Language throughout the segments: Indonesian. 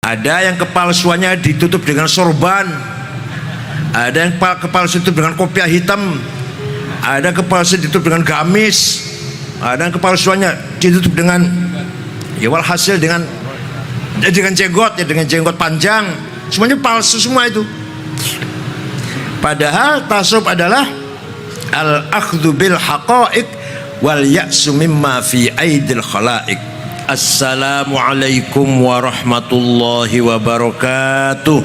Ada yang kepalsuannya ditutup dengan sorban, ada yang kepalsuan ditutup dengan kopiah hitam, ada kepalsuan ditutup dengan gamis, ada yang kepalsuannya ditutup dengan ya walhasil dengan jenggot, ya dengan jenggot panjang. Semuanya palsu semua itu. Padahal tasawuf adalah al-akhdhu bil haqa'iq wal ya'su mimma fi aidil khalaiq. Assalamualaikum warahmatullahi wabarakatuh.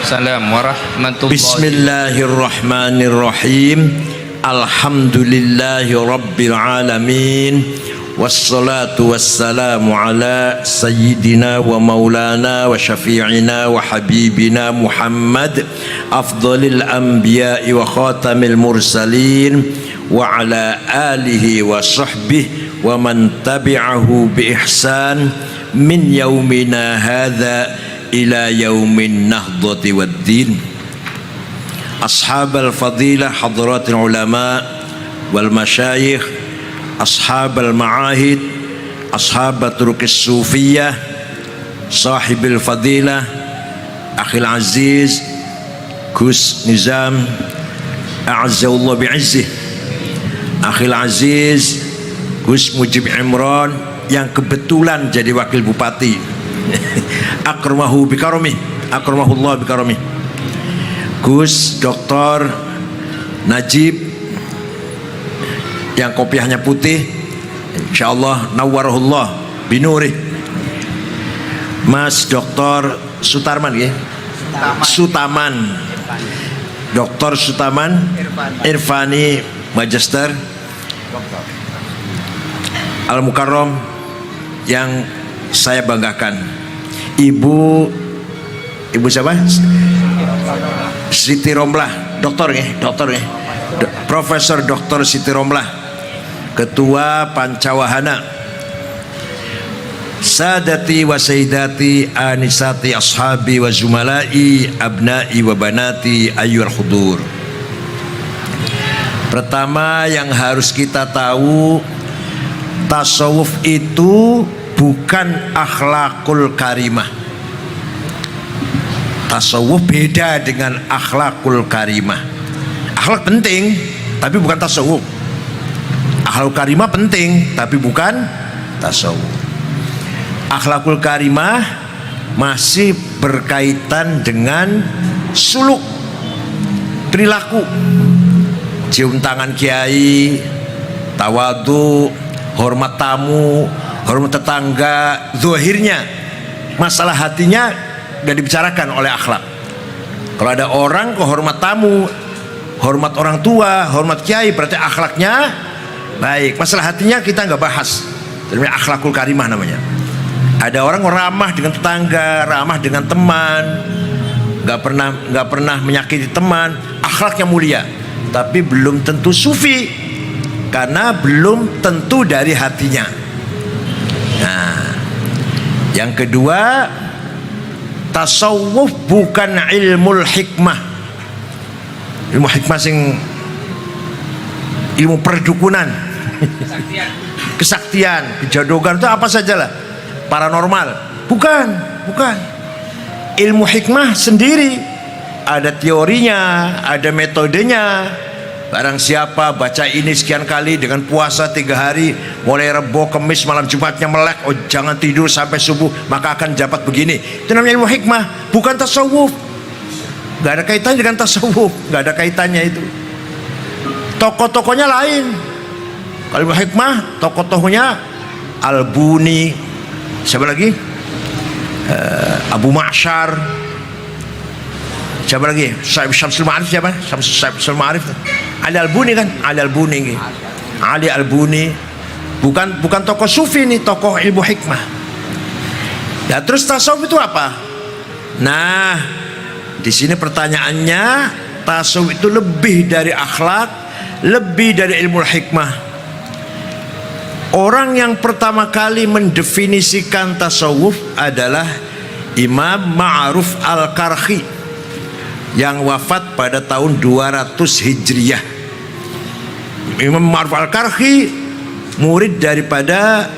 Salam warahmatullahi. Bismillahirrahmanirrahim. Alhamdulillahi rabbil alamin. Wassalatu wassalamu ala sayyidina wa maulana wa syafi'ina wa habibina Muhammad afdalil anbiya'i wa khatamil mursalin wa ala alihi wa sahbihi wa man tabi'ahu bi ihsan min yaumina hadha ila yaumin nahdati waddin. Ashabal fadilah hadratil ulama wal masyayikh, ashabal ma'ahid, ashabat turukis sufiyah, sahibil fadilah akhil aziz Gus Nizam a'azzallahu bi'izzih, akhil aziz Gus Mujib Imran yang kebetulan jadi wakil bupati akramahu bikaromih, akramahullah bikaromih, Gus Dr. Najib yang kopiahnya putih, insyaallah nawwarahullah binurih, Mas Dr. Sutarman ya? Sutaman, Dr. Sutaman Irfani Magister Al-Mukarram yang saya banggakan. Ibu siapa? Siti Romlah, doktor ya, Profesor Dr. Siti Romlah, Ketua Pancawahana. Sadati wa sayyidati anisati ashabi wa zumalai abnai wa banati ayyuhal hudur. Pertama yang harus kita tahu, tasawuf itu bukan akhlakul karimah. Tasawuf beda dengan akhlakul karimah. Akhlak penting, tapi bukan tasawuf. Akhlakul karimah penting, tapi bukan tasawuf. Akhlakul karimah masih berkaitan dengan suluk, perilaku, cium tangan kiai, tawadu, hormat tamu, hormat tetangga, zahirnya. Masalah hatinya gak dibicarakan oleh akhlak. Kalau ada orang kok hormat tamu, hormat orang tua, hormat kiai, berarti akhlaknya baik. Masalah hatinya kita gak bahas. Itu namanya akhlakul karimah namanya. Ada orang ramah dengan tetangga, ramah dengan teman, gak pernah menyakiti teman, akhlaknya mulia, tapi belum tentu sufi, karena belum tentu dari hatinya. Nah, yang kedua, tasawuf bukan ilmu hikmah. Ilmu hikmah sing ilmu perdukunan, kesaktian, kejadogan itu apa sajalah, paranormal. Bukan. Ilmu hikmah sendiri ada teorinya, ada metodenya. Barang siapa baca ini sekian kali dengan puasa 3 hari, mulai Rebo, Kemis, malam Jumatnya melek, oh jangan tidur sampai subuh, maka akan dapat begini. Itu namanya ilmu hikmah, bukan tasawuf. Gak ada kaitannya dengan tasawuf, gak ada kaitannya itu. Tokoh-tokohnya lain. Kalau ilmu hikmah, tokoh-tokohnya Al-Buni, siapa lagi? Abu Ma'syar, siapa lagi? Syamsul Ma'arif, siapa? Syamsul Ma'arif, Ali Al-Buni kan? Ali Al-Buni bukan tokoh sufi nih, tokoh ilmu hikmah. Ya, terus tasawuf itu apa? Nah, di sini pertanyaannya, tasawuf itu lebih dari akhlak, lebih dari ilmu hikmah. Orang yang pertama kali mendefinisikan tasawuf adalah Imam Ma'ruf Al-Karhi yang wafat pada tahun 200 Hijriyah. Imam Ma'ruf Al-Karhi murid daripada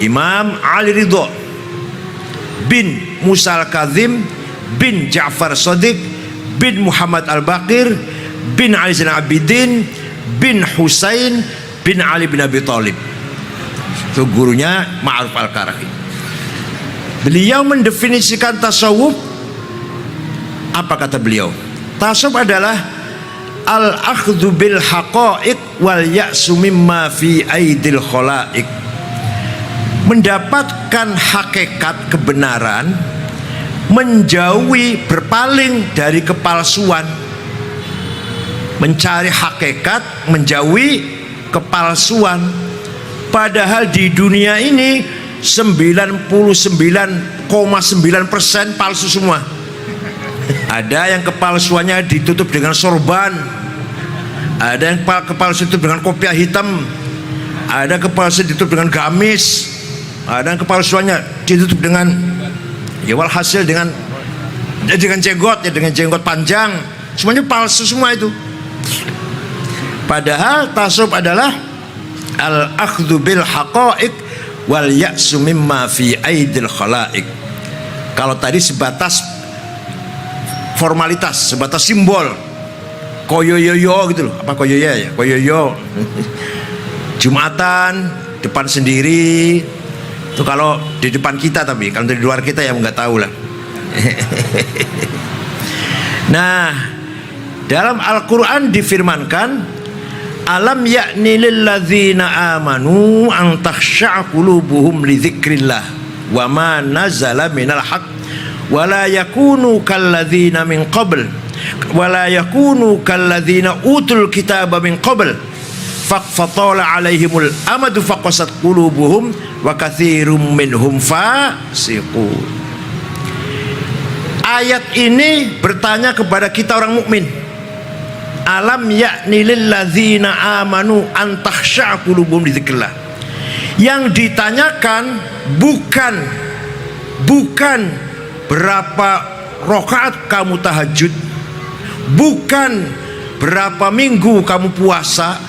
Imam Ali Ridho. bin Musa Al-Kazim bin Ja'far Shadiq bin Muhammad Al-Baqir bin Ali Zainal Abidin bin Husain bin Ali bin Abi Thalib. Itu gurunya Ma'ruf Al-Karahi. Beliau mendefinisikan tasawuf. Apa kata beliau? Tasawuf adalah al-akhdhu bil haqa'iq wal ya'su mimma fi aidil khala'iq. Mendapatkan hakikat kebenaran, menjauhi, berpaling dari kepalsuan. Mencari hakikat, menjauhi kepalsuan. Padahal di dunia ini 99,9% palsu semua. Ada yang kepalsuannya ditutup dengan sorban, ada yang kepalsuan ditutup dengan kopiah hitam, ada kepalsuan ditutup dengan gamis, ada yang kepalsuannya ditutup dengan ya walhasil dengan jenggot, ya dengan jenggot panjang. Semuanya palsu semua itu. Padahal tasawuf adalah al-akhdhu bil haqa'iq wal ya'su mimma fi aidil khala'iq. Kalau tadi sebatas formalitas, sebatas simbol, koyoyoyo gitu loh. Apa koyoyo ya? Koyoyo. Jumatan depan sendiri. Itu kalau di depan kita, tapi kalau di luar kita ya nggak tahu lah. Nah, dalam Al-Quran difirmankan, alam ya'ni lilladzina amanu an takhsha'a qulubuhum li dzikrillah wa ma nazala minal haqq wa la yakunu kalladzina min qabl wa la yakunu kalladzina utul kitaba min qabl faqfatala alaihimul amadu faqasat qulubuhum wa katsirum minhum fasiqun. Ayat ini bertanya kepada kita orang mukmin. Alam ya'ni lilladzina amanu an takhsha'a qulubuhum li dzikrillah. Yang ditanyakan bukan berapa rakaat kamu tahajud, bukan berapa minggu kamu puasa,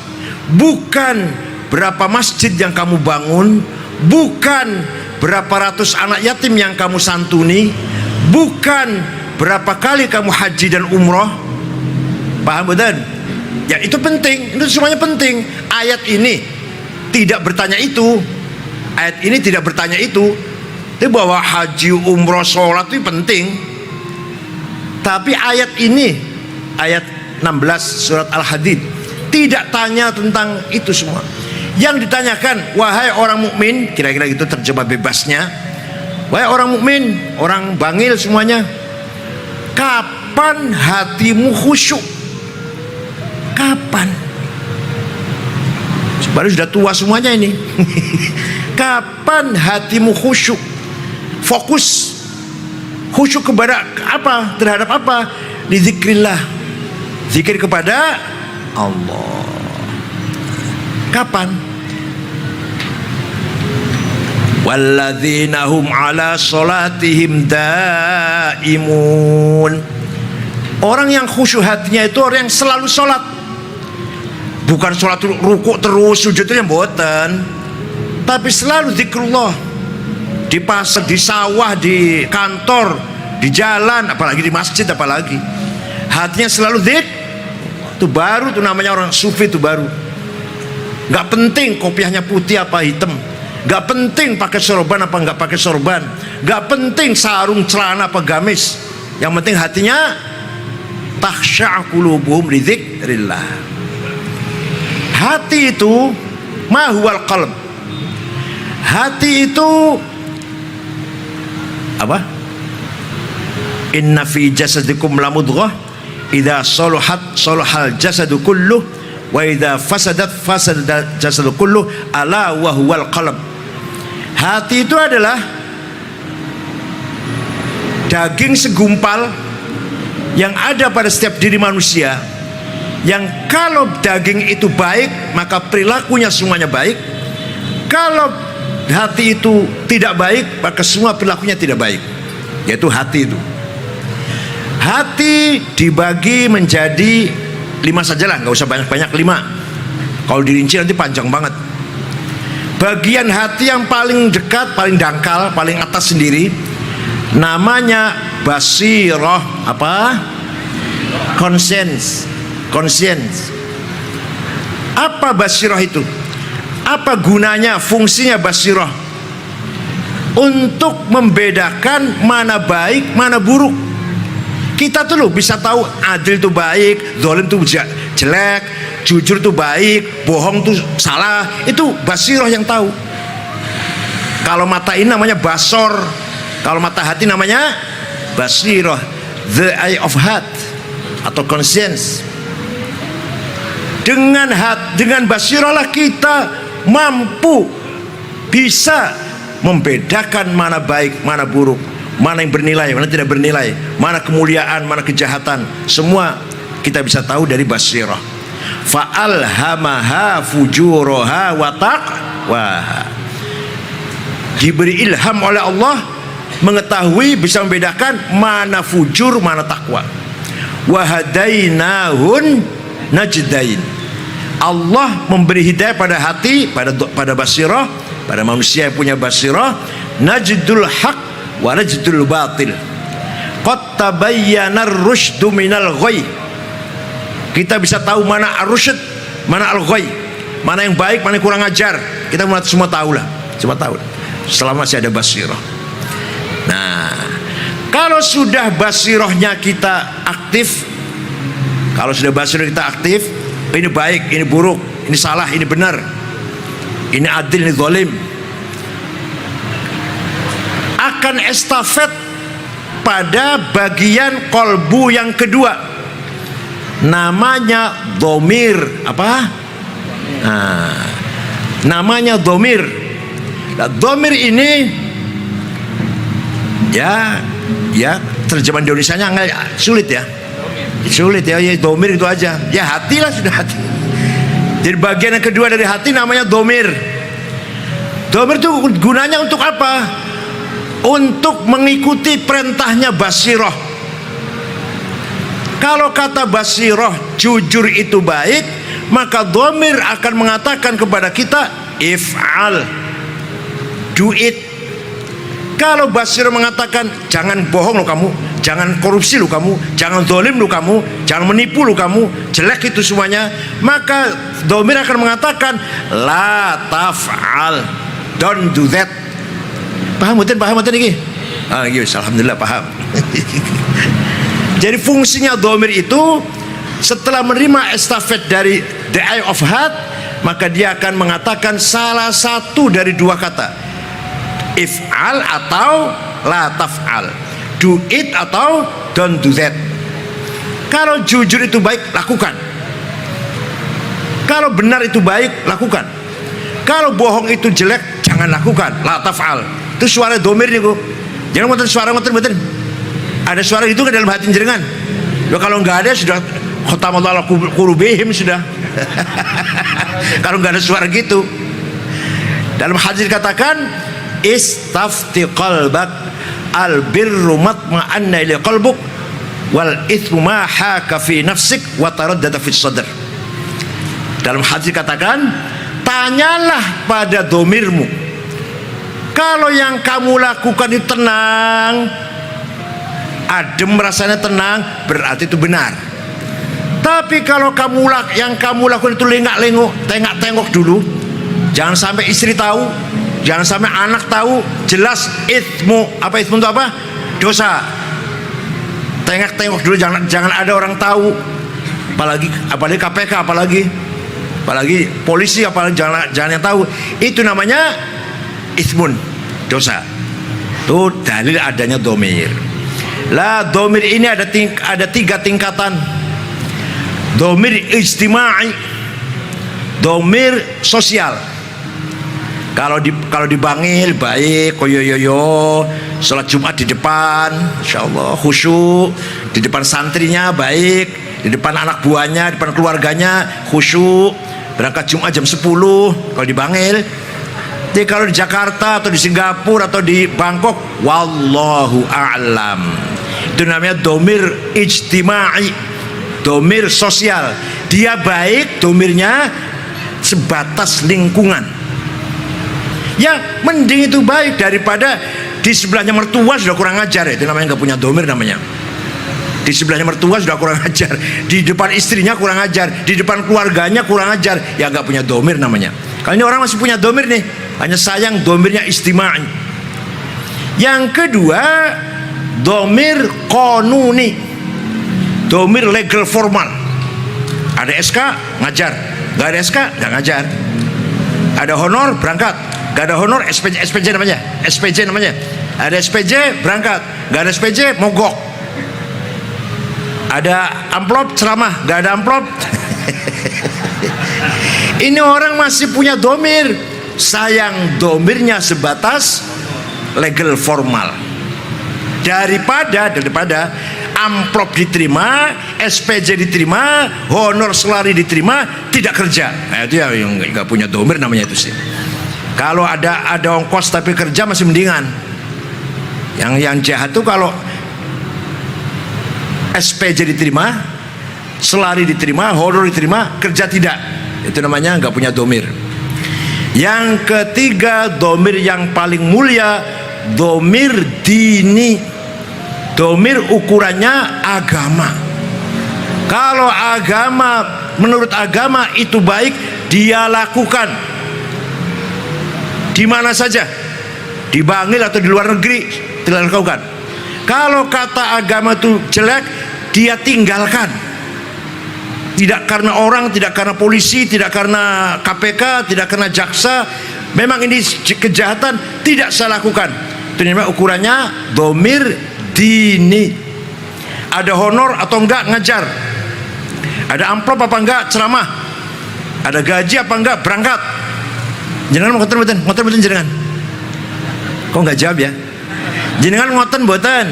bukan berapa masjid yang kamu bangun, bukan berapa ratus anak yatim yang kamu santuni, bukan berapa kali kamu haji dan umroh. Paham betul? Ya itu penting, itu semuanya penting. Ayat ini tidak bertanya itu. Ayat ini tidak bertanya itu. Itu bahwa haji, umroh, sholat itu penting. Tapi ayat ini, ayat 16 surat Al-Hadid, tidak tanya tentang itu semua. Yang ditanyakan, wahai orang mukmin, kira-kira gitu terjemah bebasnya. Wahai orang mukmin, orang bangil semuanya, kapan hatimu khusyuk? Kapan? Baru sudah tua semuanya ini. Kapan hatimu khusyuk? Fokus. Khusyuk kepada apa? Terhadap apa? Di zikrillah. Zikir kepada Allah. Kapan? Walladzina hum ala sholatihim daimun. Orang yang khusyuk hatinya itu orang yang selalu sholat. Bukan sholat rukuk terus, sujud itu yang boten, tapi selalu zikrullah. Di pasar, di sawah, di kantor, di jalan, apalagi di masjid, apalagi hatinya selalu zikr. Itu baru tuh namanya orang sufi, itu baru. Gak penting kopiahnya putih apa hitam, gak penting pakai sorban apa gak pakai sorban, gak penting sarung celana apa gamis. Yang penting hatinya takhsha'a qulubuhum li dzikrillah. Hati itu mahwal qalb. Hati itu apa? Inna fi jasadikum lamudghah idza salahat salahal jasadu kulluh wa idza fasadat fasada jasadu kulluh ala wa huwal qalb. Hati itu adalah daging segumpal yang ada pada setiap diri manusia, yang kalau daging itu baik maka perilakunya semuanya baik. Kalau hati itu tidak baik maka semua perilakunya tidak baik. Yaitu hati itu. Hati dibagi menjadi 5 sajalah, nggak usah banyak-banyak, 5. Kalau dirinci nanti panjang banget. Bagian hati yang paling dekat, paling dangkal, paling atas sendiri, namanya basirah. Apa? Conscience. Apa basirah itu? Apa gunanya, fungsinya basirah? Untuk membedakan mana baik, mana buruk. Kita tuh loh bisa tahu adil itu baik, zalim itu jelek, jujur itu baik, bohong itu salah. Itu basirah yang tahu. Kalau mata ini namanya basor, kalau mata hati namanya basirah, the eye of heart atau conscience. Dengan basirahlah kita mampu bisa membedakan mana baik, mana buruk, mana yang bernilai, mana tidak bernilai, mana kemuliaan, mana kejahatan. Semua kita bisa tahu dari basirah. Fa'alhamaha fujuraha wa taqwaha. Diberi ilham oleh Allah, mengetahui, bisa membedakan mana fujur, mana takwa. Wa hadainahun najdain. Allah memberi hidayah pada hati, pada basirah, pada manusia yang punya basirah. Najdul haq wa najdul batil. Qad tabayyana ar-rusydu minal ghayy. Kita bisa tahu mana ar-rusyd, mana al-ghayy, mana yang baik, mana yang kurang ajar. Kita semua tahu lah, selama masih ada basirah. Nah, kalau sudah basirahnya kita aktif, ini baik, ini buruk, ini salah, ini benar, ini adil, ini zalim, akan estafet pada bagian kolbu yang kedua, namanya dhamir. Apa? Nah, namanya dhamir. Nah, dhamir ini ya terjemahan Indonesianya nggak sulit ya, dhamir itu aja ya, hati lah, sudah hati. Jadi bagian yang kedua dari hati namanya dhamir. Dhamir itu gunanya untuk apa? Untuk mengikuti perintahnya basirah. Kalau kata basirah jujur itu baik, maka dhamir akan mengatakan kepada kita if'al, do it. Kalau basirah mengatakan jangan bohong lo kamu, jangan korupsi lo kamu, jangan zalim lo kamu, jangan menipu lo kamu, jelek itu semuanya, maka dhamir akan mengatakan la taf'al, don't do that. Paham betul ini? Yes, alhamdulillah paham. Jadi fungsinya dhamir itu, setelah menerima estafet dari the eye of heart, maka dia akan mengatakan salah satu dari dua kata, if'al atau la taf'al, do it atau don't do that. Kalau jujur itu baik, lakukan. Kalau benar itu baik, lakukan. Kalau bohong itu jelek, jangan lakukan, la taf'al. Itu suara dhamir nih, jangan ngotot suara ngotot. Ada suara itu ke dalam hati jenengan. Ya, kalau nggak ada sudah khatamallahu ala qulubihim sudah. Kalau nggak ada suara gitu, dalam hadis katakan istafti qalbak albirru matma'anna ila qalbuk wal ithmu ma haka fi nafsik wa taraddada fi sadr. Dalam hadis katakan, tanyalah pada dhamirmu, kalau yang kamu lakukan itu tenang, adem, rasanya tenang, berarti itu benar. Tapi kalau yang kamu lakukan itu lengak-lengok, tengok-tengok dulu, jangan sampai istri tahu, jangan sampai anak tahu, jelas itsmu. Apa itsmu itu apa? Dosa. Tengok-tengok dulu, jangan ada orang tahu, apalagi KPK, apalagi polisi, apalagi jangan yang tahu. Itu namanya itsmun, dosa. Itu dalil adanya dhamir. Lah, dhamir ini ada tiga tingkatan. Dhamir ijtimai, dhamir sosial. Kalau dipanggil baik, koyoyoyo, sholat Jumat di depan, insyaallah khusyuk, di depan santrinya baik, di depan anak buahnya, di depan keluarganya khusyuk, berangkat Jumat jam 10 kalau dipanggil. Jadi kalau di Jakarta atau di Singapura atau di Bangkok, wallahu a'lam, itu namanya dhamir ijtimai, dhamir sosial. Dia baik, dhamirnya sebatas lingkungan. Ya, mending itu baik daripada di sebelahnya mertua sudah kurang ajar, itu namanya nggak punya domir namanya. Di sebelahnya mertua sudah kurang ajar, di depan istrinya kurang ajar, di depan keluarganya kurang ajar, ya nggak punya domir namanya. Kalau ini orang masih punya domir nih, hanya sayang domirnya istima'i. Yang kedua, domir konuni, domir legal formal. Ada SK ngajar, nggak ada SK nggak ngajar. Ada honor berangkat, nggak ada honor SPJ namanya, SPJ namanya. Ada SPJ berangkat, nggak ada SPJ mogok. Ada amplop ceramah, nggak ada amplop. Ini orang masih punya domir, sayang domirnya sebatas legal formal. Daripada amplop diterima, SPJ diterima, honor selari diterima, tidak kerja. Nah, itu yang nggak punya domir namanya itu sih. Kalau ada ongkos tapi kerja masih mendingan. Yang jahat tuh kalau SPJ diterima, selari diterima, honor diterima, kerja tidak. Itu namanya nggak punya domir. Yang ketiga, domir yang paling mulia, domir dini. Domir ukurannya agama. Kalau agama, menurut agama itu baik, dia lakukan di mana saja, di Bangil atau di luar negeri, tidak lakukan. Kalau kata agama itu jelek, dia tinggalkan. Tidak karena orang, tidak karena polisi, tidak karena KPK, tidak karena jaksa. Memang ini kejahatan, tidak saya lakukan. Itu namanya ukurannya domir dini. Ada honor atau enggak ngajar, ada amplop apa enggak ceramah, ada gaji apa enggak berangkat. Jenengan ngoten mboten jenengan? Kok enggak jawab ya? Jenengan ngoten mboten?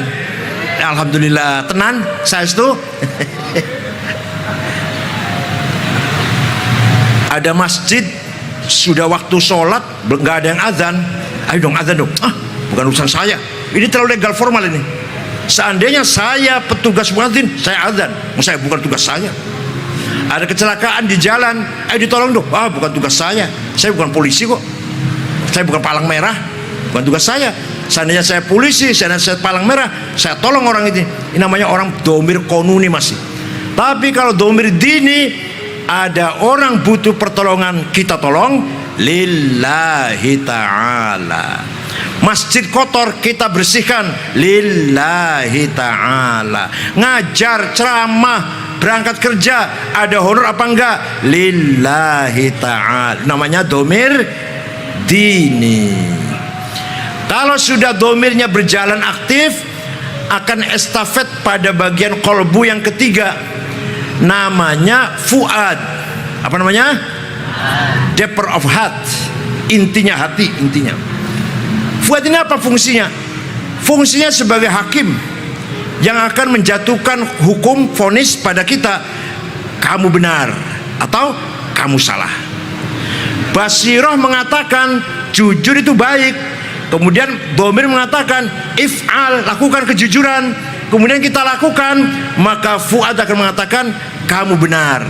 Alhamdulillah, tenan saestu. Ada masjid sudah waktu sholat nggak ada yang azan, ayo dong azan dong. Bukan urusan saya, ini terlalu legal formal ini. Seandainya saya petugas muadzin, saya azan. Saya bukan tugas saya. Ada kecelakaan di jalan, ayo ditolong dong. Bukan tugas saya bukan polisi kok, saya bukan palang merah, bukan tugas saya. Seandainya saya polisi, seandainya saya palang merah, saya tolong orang ini. Ini namanya orang domir konuni masih. Tapi kalau domir dini, ada orang butuh pertolongan, kita tolong lillahi ta'ala. Masjid kotor, kita bersihkan lillahi ta'ala. Ngajar, ceramah, berangkat kerja, ada honor apa enggak? Lillahi ta'ala. Namanya domir dini. Kalau sudah domirnya berjalan aktif, akan estafet pada bagian kolbu yang ketiga, namanya fuad. Apa namanya? Deeper of heart, intinya hati, intinya. Fuad ini apa fungsinya? Fungsinya sebagai hakim yang akan menjatuhkan hukum vonis pada kita, kamu benar atau kamu salah. Basiroh mengatakan jujur itu baik. Kemudian domir mengatakan if'al, lakukan kejujuran. Kemudian kita lakukan, maka fuad akan mengatakan kamu benar,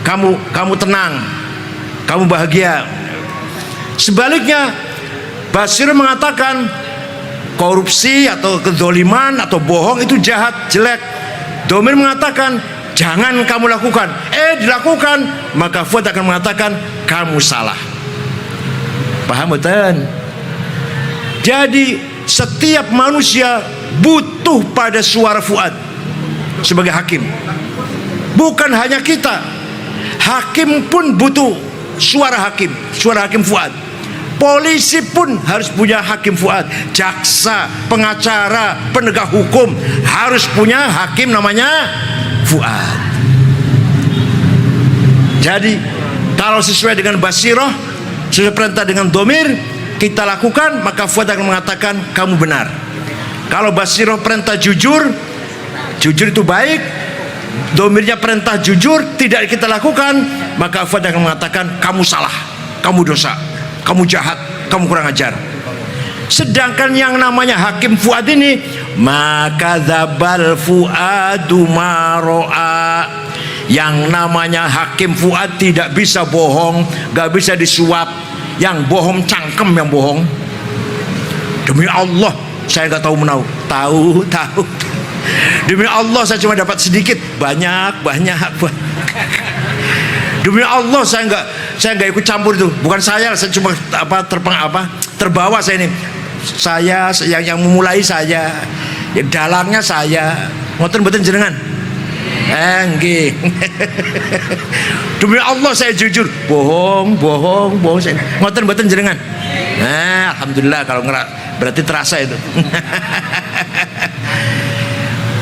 kamu tenang, kamu bahagia. Sebaliknya, Basir mengatakan korupsi atau kezoliman atau bohong itu jahat, jelek. Domir mengatakan jangan kamu lakukan, dilakukan, maka fuad akan mengatakan kamu salah. Paham betul? Jadi setiap manusia butuh pada suara fuad sebagai hakim. Bukan hanya kita, hakim pun butuh suara hakim fuad. Polisi pun harus punya hakim fuad. Jaksa, pengacara, penegak hukum harus punya hakim namanya fuad. Jadi kalau sesuai dengan basiroh, sesuai perintah dengan domir, kita lakukan, maka fuad akan mengatakan kamu benar. Kalau basiroh perintah jujur, jujur itu baik, domirnya perintah jujur tidak kita lakukan, maka fuad akan mengatakan kamu salah, kamu dosa, kamu jahat, kamu kurang ajar. Sedangkan yang namanya hakim fuad ini, maka dzabal fuadu maro'a. Yang namanya hakim fuad tidak bisa bohong, gak bisa disuap. Yang bohong cangkem, yang bohong. Demi Allah, saya nggak tahu menau. Tahu. Demi Allah saya cuma dapat sedikit, banyak. Demi Allah saya nggak ikut campur itu. Bukan saya cuma terbawa saya ini. Saya yang memulai saya, ya dalangnya saya. Ngoten mboten jenengan? Nggih. Demi Allah saya jujur, bohong saya. Ngoten mboten jenengan? Nah, alhamdulillah kalau berarti terasa itu.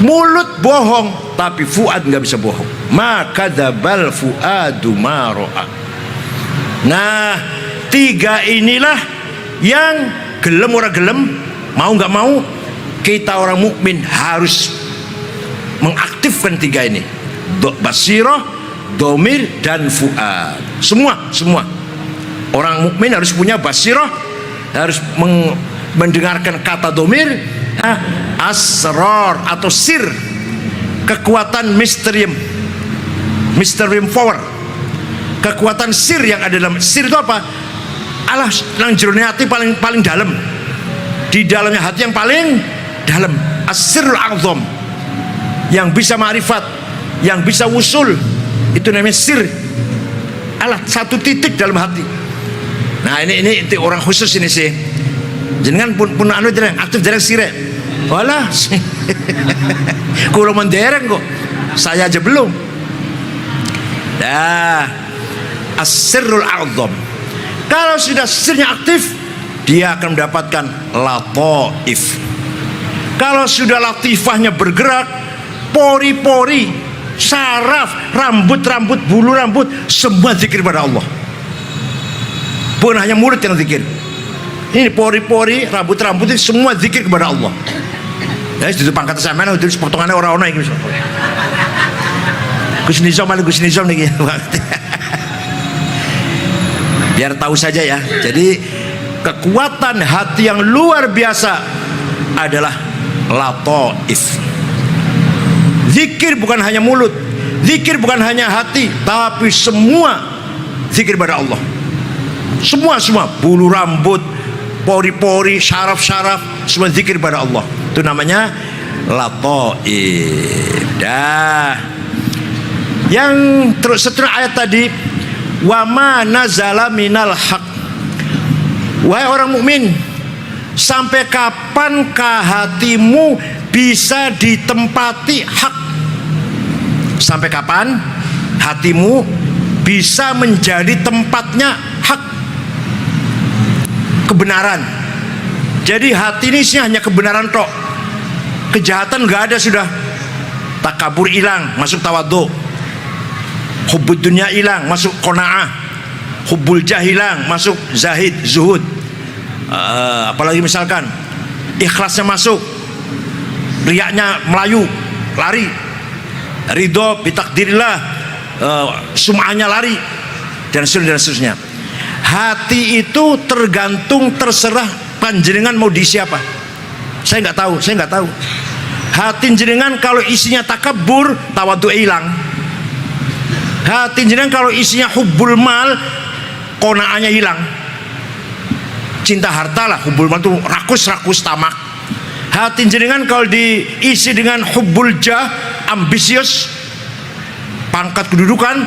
Mulut bohong, tapi fuad nggak bisa bohong. Maka dabal fuadu maro'a. Nah, tiga inilah yang gelem ora gelem, mau nggak mau, kita orang mukmin harus mengaktifkan tiga ini: basirah, domir, dan fuad. Semua orang mukmin harus punya basirah, harus mendengarkan kata domir, asrar atau sir, kekuatan mysterium power, kekuatan sir yang ada dalam sir itu apa? Allah nang jerone hati paling dalam, di dalamnya hati yang paling dalam, as-sirrul a'zam, yang bisa ma'rifat, yang bisa usul, itu namanya sir. Allah satu titik dalam hati. Nah ini orang khusus ini sih. Jenengan pun anu dereng aktif dereng sire. Walah. Kulo mendereng kok. Saya aja belum. Dah. As-sirrul a'zam. Kalau sudah sirnya aktif, dia akan mendapatkan lataif. Kalau sudah latifahnya bergerak, pori-pori, saraf, rambut, bulu rambut, semua zikir pada Allah. Bukan hanya mulut yang zikir. Ini pori-pori, rambut-rambut itu semua zikir kepada Allah. Ya, itu pangkat sampean itu potongannya orang-orang iki. Gus Nizam niki. Biar tahu saja ya. Jadi kekuatan hati yang luar biasa adalah lataif. Zikir bukan hanya mulut, zikir bukan hanya hati, tapi semua zikir pada Allah. Semua bulu rambut, pori-pori, syaraf, semua zikir pada Allah. Itu namanya lataif. Dah. Yang terus setelah ayat tadi, wa ma nazala minal haq. Wahai orang mukmin, sampai kapankah hatimu bisa ditempati hak? Sampai kapan hatimu bisa menjadi tempatnya hak, kebenaran? Jadi hati ini isinya hanya kebenaran tok. Kejahatan nggak ada sudah. Takabur hilang, masuk tawadhu. Hubbud dunya hilang, masuk qanaah. Hubbul jah hilang, masuk zahid, zuhud. Apalagi misalkan ikhlasnya masuk, riyaknya melayu, lari. Ridho bitakdirillah, sum'ahnya lari, dan seterusnya. Hati itu tergantung, terserah panjenengan mau di siapa. Saya nggak tahu. Hati jenengan kalau isinya takabur, tawadhu hilang. Hati jenengan kalau isinya hubbul mal, qanaahnya hilang. Cinta harta lah, hubbul mal itu rakus tamak. Hati jenengan kalau diisi dengan hubbul jah, ambisius, pangkat kedudukan,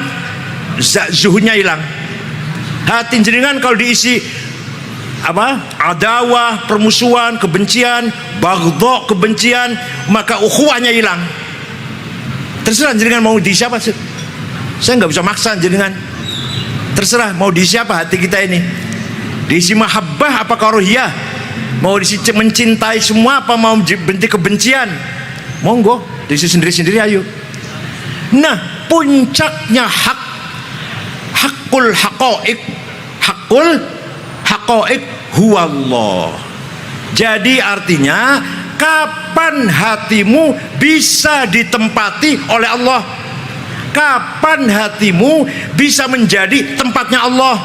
zuhudnya hilang. Hati jenengan kalau diisi adawah, permusuhan, kebencian, baghdha, kebencian, maka ukhuwahnya hilang. Terserah jenengan mau di siapa. Saya nggak bisa maksa jenengan. Terserah mau di siapa hati kita ini. Diisi mahabbah apa karuhiyah, mau diisi mencintai semua apa mau benci kebencian, monggo diisi sendiri-sendiri, ayo. Nah, puncaknya hakul haqaiq huwallah. Jadi artinya kapan hatimu bisa ditempati oleh Allah? Kapan hatimu bisa menjadi tempatnya Allah?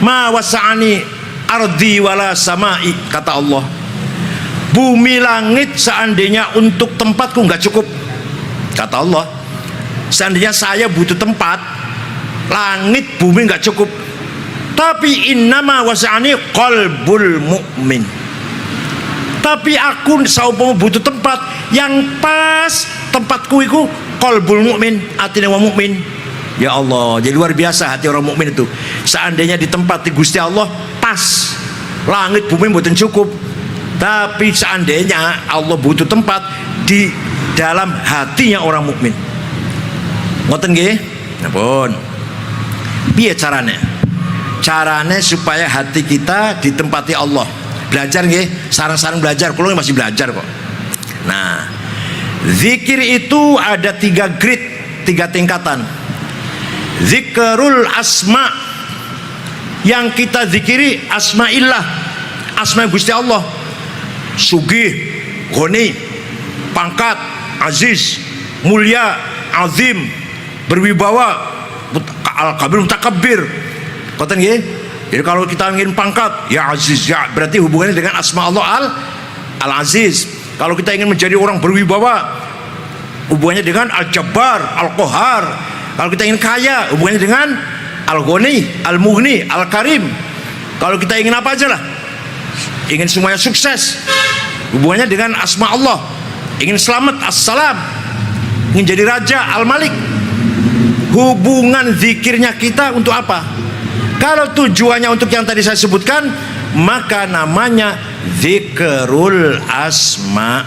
Ma wasa'ani ardi wala samai, kata Allah. Bumi langit seandainya untuk tempatku nggak cukup, kata Allah. Seandainya saya butuh tempat, langit bumi nggak cukup. Tapi innama wasa'ani qalbul mu'min. Tapi aku saumpama butuh tempat yang pas, tempatku iku qalbul mukmin, atine wong mukmin. Ya Allah, jadi luar biasa hati orang mukmin itu. Seandainya di tempat di Gusti Allah pas, langit bumi mboten cukup. Tapi seandainya Allah butuh tempat di dalam hatinya orang mukmin. Ngoten nggih? Napa? Piye carane? Carane supaya hati kita ditempati Allah. Belajar nggih, sarang-sarang belajar. Kulo masih belajar kok. Nah, zikir itu ada 3 grade, 3 tingkatan. Zikrul asma, yang kita zikiri asma'illah, asma Gusti Allah. Sugih, Ghani, pangkat, aziz, mulia, azim, berwibawa, al-kabir, mutakabbir. Koten nggih? Jadi kalau kita ingin pangkat, ya aziz, ya berarti hubungannya dengan asma Allah al-aziz. Kalau kita ingin menjadi orang berwibawa, hubungannya dengan al-jabbar, al-qahar. Kalau kita ingin kaya, hubungannya dengan al-ghani, al-mughni, al-karim. Kalau kita ingin apa aja lah, ingin semuanya sukses, hubungannya dengan asma Allah. Ingin selamat, assalam. Ingin jadi raja, al-malik. Hubungan zikirnya kita untuk apa? Kalau tujuannya untuk yang tadi saya sebutkan, maka namanya zikrul asma.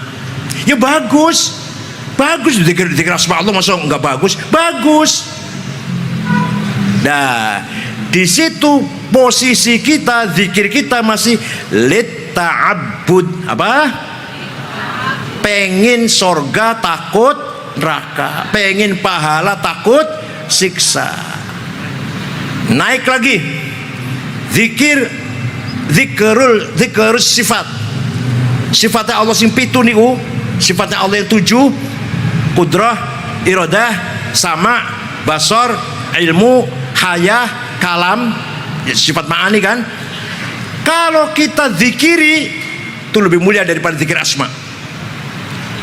Ya bagus. Bagus zikir asma Allah, masa enggak bagus? Bagus. Nah, di situ posisi kita, zikir kita masih litta'abbud. Apa? Pengen sorga, takut neraka. Pengen pahala, takut siksa. Naik lagi. Zikrul sifat. Sifatnya Allah sing 7 niku, sifatnya Allah yang 7. Qudrah, iradah, sama, basar, ilmu, hayah, kalam, sifat ma'ani kan. Kalau kita zikiri itu lebih mulia daripada zikir asma.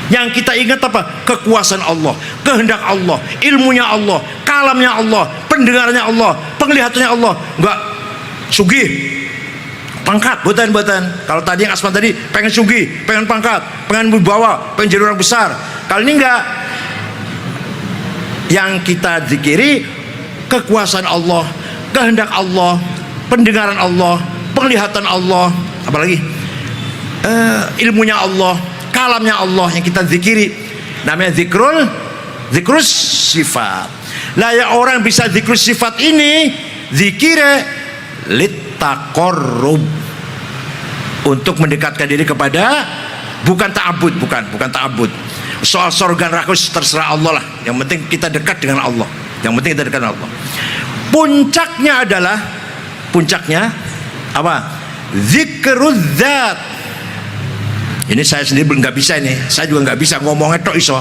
Yang kita ingat apa? Kekuasaan Allah, kehendak Allah, ilmunya Allah, kalamnya Allah, pendengarannya Allah, penglihatannya Allah. Enggak sugih, pangkat, buatan. Kalau tadi yang asma tadi pengen sugih, pengen pangkat, pengen berbawa, pengen jadi orang besar. Kali ini enggak. Yang kita zikiri kekuasaan Allah, kehendak Allah, pendengaran Allah, penglihatan Allah, apalagi ilmunya Allah, kalamnya Allah yang kita zikiri. Namanya zikrus sifat. Lah ya orang bisa zikrus sifat ini zikire littaqarrub, untuk mendekatkan diri kepada, bukan ta'abud, bukan ta'abud. Soal surga neraka terserah Allah lah. Yang penting kita dekat dengan Allah. Puncaknya adalah, apa? Zikrul dzat. Ini saya sendiri nggak bisa ini. Saya juga nggak bisa ngomongnya tok iso.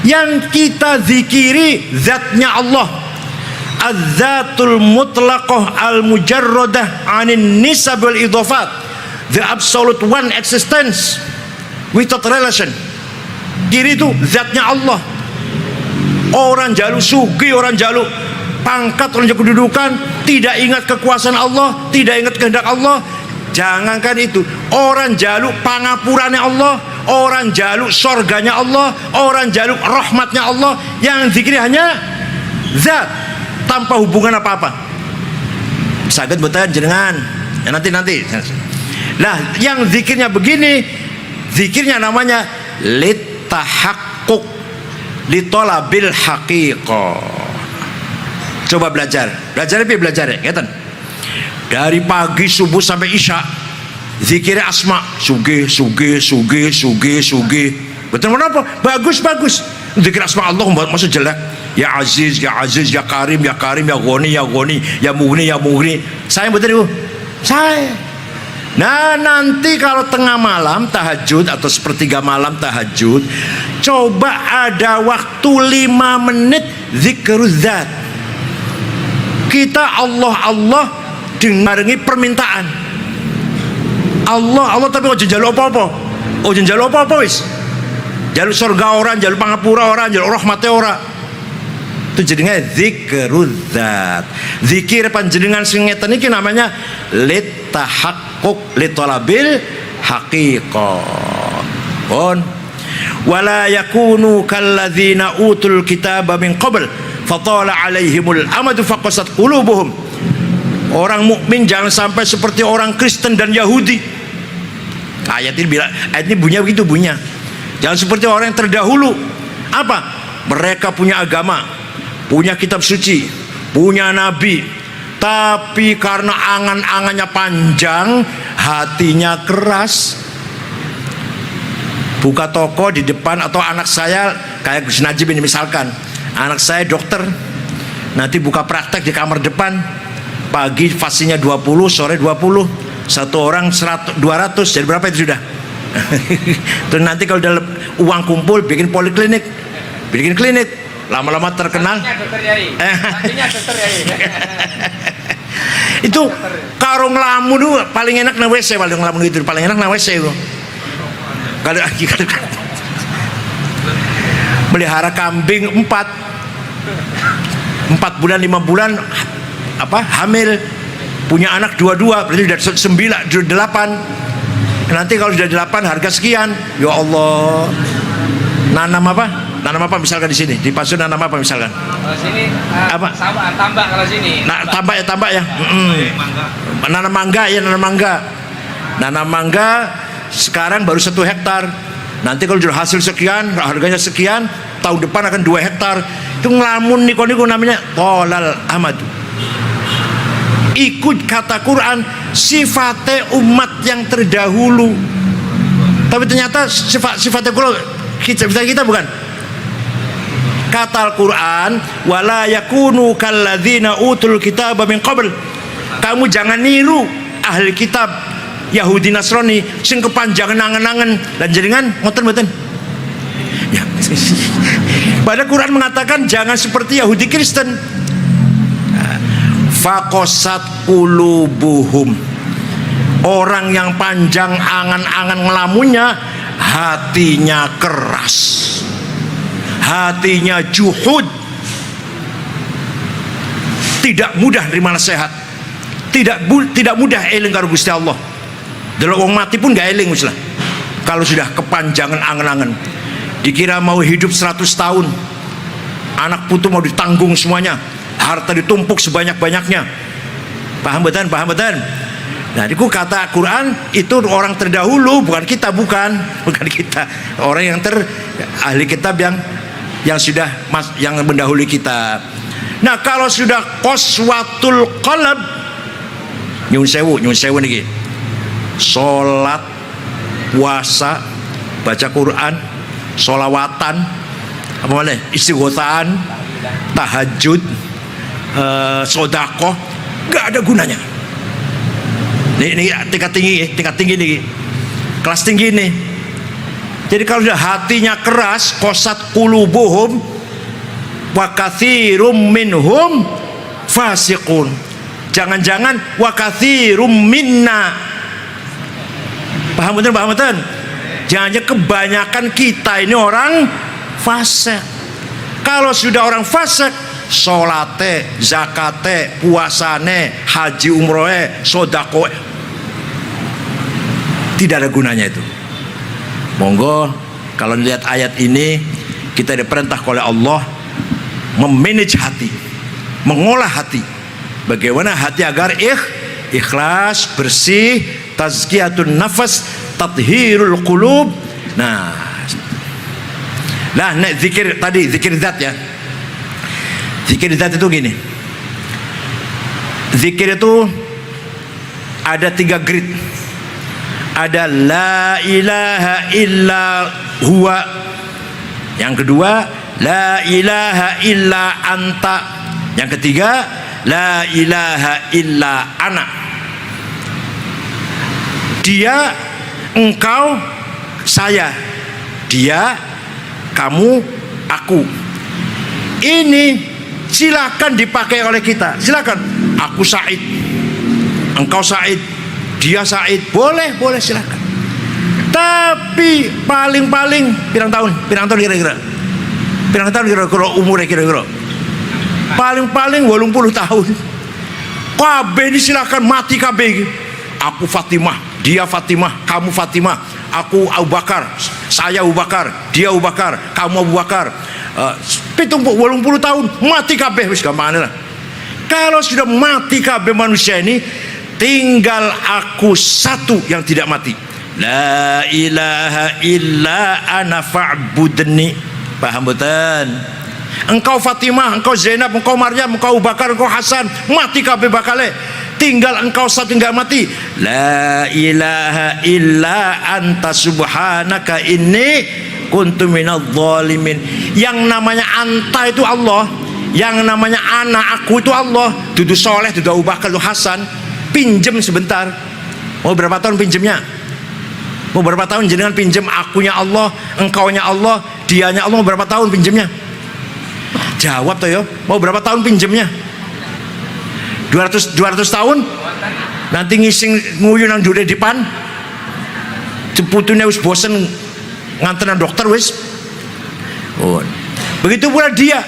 Yang kita zikiri zatnya Allah. Az-zatul mutlaqah al-mujarradah anin nisab wal idhafat. The absolute one existence without relation. Diri itu zatnya Allah. Orang jaluk sugi, orang jaluk pangkat, orang jaluk kedudukan, tidak ingat kekuasaan Allah, tidak ingat kehendak Allah. Jangankan itu, orang jaluk pangapurannya Allah, orang jaluk sorganya Allah, orang jaluk rahmatnya Allah. Yang zikir hanya zat, tanpa hubungan apa-apa. Saged mboten jenengan? Ya nanti. Nah, yang zikirnya begini, zikirnya namanya tahakkuk litolabil haqiqah. Coba belajar ya, ngeten. Dari pagi subuh sampai isya zikirnya asma, sugih. Betul menapa? Bagus. Zikir asma Allah maksud jelek. Ya aziz, ya karim, ya ghani, ya mughni. Saya betul Ibu. Saya. Nah nanti kalau tengah malam tahajud atau sepertiga malam tahajud, coba ada waktu 5 menit zikrul zat. Kita Allah dengaringi permintaan Allah tapi ojo njaluk apa-apa wis. Jaluk surga orang, jaluk pangapura orang, jaluk rahmate ora. Itu jenenge zikrul zat. Zikir panjenengan sing ngeten iki namanya litahaqquk litolabil haqiqah. Pun wala yakunu kalladzina utul kitaba min qabl fatala alaihimul amadu faqasat qulubuhum. Orang mukmin jangan sampai seperti orang Kristen dan Yahudi. Ayat ini bunyinya begitu bunyinya. Jangan seperti orang yang terdahulu. Apa? Mereka punya agama, punya kitab suci, punya nabi, tapi karena angan-angannya panjang, hatinya keras. Buka toko di depan, atau anak saya kayak Gus Najib ini misalkan, anak saya dokter, nanti buka praktek di kamar depan, pagi fasihnya 20, sore 20, satu orang 100, 200, jadi berapa itu sudah? Terus nanti kalau udah uang kumpul bikin poliklinik, bikin klinik, lama-lama terkenal. Itu karung lamun itu paling enak na WC, paling lamun itu paling enak na WC itu. Kalau melihara kambing 4 bulan 5 bulan hamil, punya anak 22, berarti sudah 8. Nanti kalau sudah 8 harga sekian. Ya Allah. Nanam apa? Nanam apa misalkan di sini? Di Pasun nanam apa misalkan? Kalau sini apa? Tambak kalau sini. Nah, tambak ya. Nanam mangga ya, nanam mangga. Nanam mangga sekarang baru 1 hektar. Nanti kalau sudah hasil sekian, harganya sekian, tahun depan akan 2 hektar. Itu ngelamun niku namanya tolal amad. Ikut kata Quran, sifatnya umat yang terdahulu. Tapi ternyata sifatnya kita bukan. Kata Al-Quran, wala yakunu kalladzina utul kitaba min qabl. Kamu jangan niru ahli kitab Yahudi Nasrani sing kepanjangan angen-angen dan jaringan ngoten-ngoten. Ya. Pada Quran mengatakan jangan seperti Yahudi Kristen. Faqasat qulubuhum. Orang yang panjang angan-angan ngelamunnya, hatinya keras, hatinya juhud, tidak mudah nerima nasihat, tidak mudah eling karo Gusti Allah. Delok wong mati pun gak eling wis lah. Kalau sudah kepanjangan angan-angan, dikira mau hidup 100 tahun, anak putu mau ditanggung semuanya, harta ditumpuk sebanyak-banyaknya. Paham betul? Nah, itu kata Quran itu orang terdahulu, bukan kita, bukan kita. Orang yang ahli kitab yang sudah yang mendahului kita. Nah, kalau sudah qaswatul qalb, nyun sewu niki. Salat, puasa, baca Quran, sholawatan, apa namanya? Istighotsaan, tahajud, sedekah, enggak ada gunanya. Ini tingkat tinggi nih, kelas tinggi nih. Jadi kalau sudah hatinya keras, qasat qulubuhum wa katsirum minhum fasiqun. Jangan-jangan wa katsirum minna. Paham betul? Jangan-jangan kebanyakan kita ini orang fasik. Kalau sudah orang fasik, sholate, zakate, puasane, haji umrohe, sodakoe, tidak ada gunanya itu. Monggo kalau lihat ayat ini, kita diperintah oleh Allah memanage hati, mengolah hati. Bagaimana hati agar ikhlas, bersih, tazkiyatun nafas, tathhirul qulub. Nah, zikir tadi, zikir zat ya. Zikir zat itu gini. Zikir itu ada 3 grade. Ada la ilaha illa huwa. Yang kedua, la ilaha illa anta. Yang ketiga, la ilaha illa ana. Dia, engkau, saya. Dia, kamu, aku. Ini silakan dipakai oleh kita. Silakan. Aku Said, engkau Said, dia Said, boleh silakan. Tapi paling pirang tahun kira-kira umurnya kira-kira paling 80 tahun. Kabeh ini silakan mati kabeh. Aku Fatimah, dia Fatimah, kamu Fatimah, aku Abu Bakar, saya Abu Bakar, dia Abu Bakar, kamu Abu Bakar. 70 tahun mati kabeh, wis gampangane lah. Kalau sudah mati kabeh manusia ini, tinggal aku satu yang tidak mati. La ilaha illa ana fa'budni. Paham betul? Engkau Fatimah, engkau Zainab, engkau Maryam, engkau Abu Bakar, engkau Hasan, mati kabeh bakale. Tinggal engkau satu enggak mati. La ilaha illa anta subhanaka inni kuntu minadh dhalimin. Yang namanya anta itu Allah, yang namanya anak aku itu Allah. Dudu soleh, dudu Abu Bakar, dudu Hasan. Pinjem sebentar. Mau berapa tahun pinjemnya? Mau berapa tahun jenengan pinjem akunya Allah, engkaunya Allah, dianya Allah, mau berapa tahun pinjemnya? Jawab toh yo. Mau berapa tahun pinjemnya? 200 tahun? Nanti ngising nguyu nang dure dipan. Ceputune wis bosen ngantenan dokter wis. Oh. Begitu pula dia.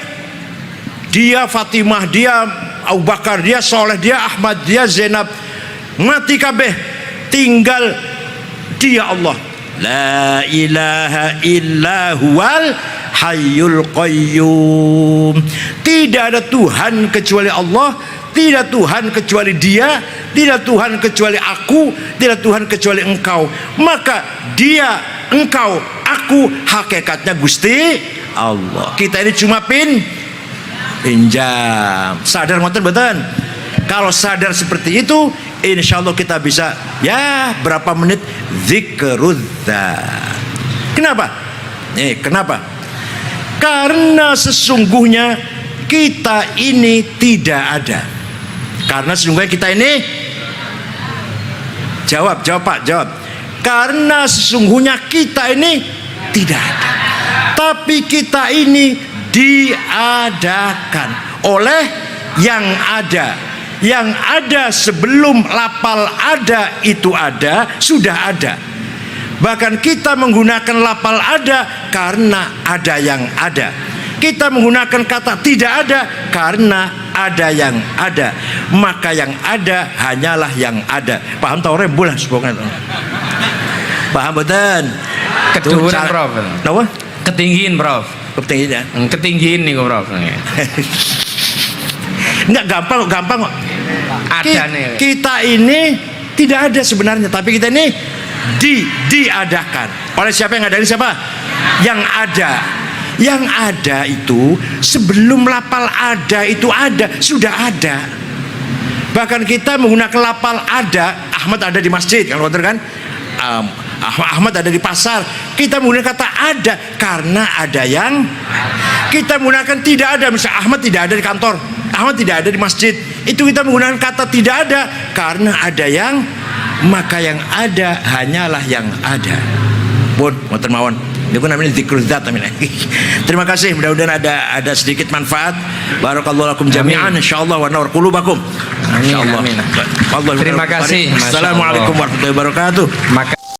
Dia Fatimah, dia Abu Bakar, dia Soleh, dia Ahmad, dia Zainab. Mati kabeh. Tinggal dia Allah. La ilaha illa huwal hayyul qayyum. Tidak ada Tuhan kecuali Allah, tidak Tuhan kecuali Dia, tidak Tuhan kecuali aku, tidak Tuhan kecuali engkau. Maka Dia, engkau, aku, hakikatnya Gusti Allah. Kita ini cuma pinjam. Sadar ngoten mboten? Kalau sadar seperti itu, insya Allah kita bisa ya berapa menit zikrullah. Kenapa? Kenapa? Karena sesungguhnya kita ini tidak ada. Karena sesungguhnya kita ini jawab Pak, jawab. Karena sesungguhnya kita ini tidak ada. Tapi kita ini diadakan oleh yang ada. Yang ada sebelum lapal ada itu ada, sudah ada. Bahkan kita menggunakan lapal ada karena ada yang ada. Kita menggunakan kata tidak ada karena ada yang ada. Maka yang ada hanyalah yang ada. Paham tau rembul lah sepokan. Paham betul? Keduran Prof. Kenapa? Ketinggiin Prof. Ketinggian. Ketinggiin nih Prof. Enggak gampang kok. Ada nih. Kita ini tidak ada sebenarnya, tapi kita ini diadakan. Oleh siapa yang ngadain siapa? Yang ada. Yang ada itu sebelum lapal ada itu ada, sudah ada. Bahkan kita menggunakan lapal ada. Ahmad ada di masjid, kalau kan? Ahmad ada di pasar. Kita menggunakan kata ada karena ada yang. Kita menggunakan tidak ada, misalnya Ahmad tidak ada di kantor, Ahmad tidak ada di masjid. Itu kita menggunakan kata tidak ada karena ada yang. Maka yang ada hanyalah yang ada. Pun ngoten mawon. Niku namanya zikrul zat. Terima kasih, mudah-mudahan ada sedikit manfaat. Barakallahu lakum jami'an insyaallah wa nawar qulubakum. Amin. Terima kasih. Assalamualaikum warahmatullahi wabarakatuh.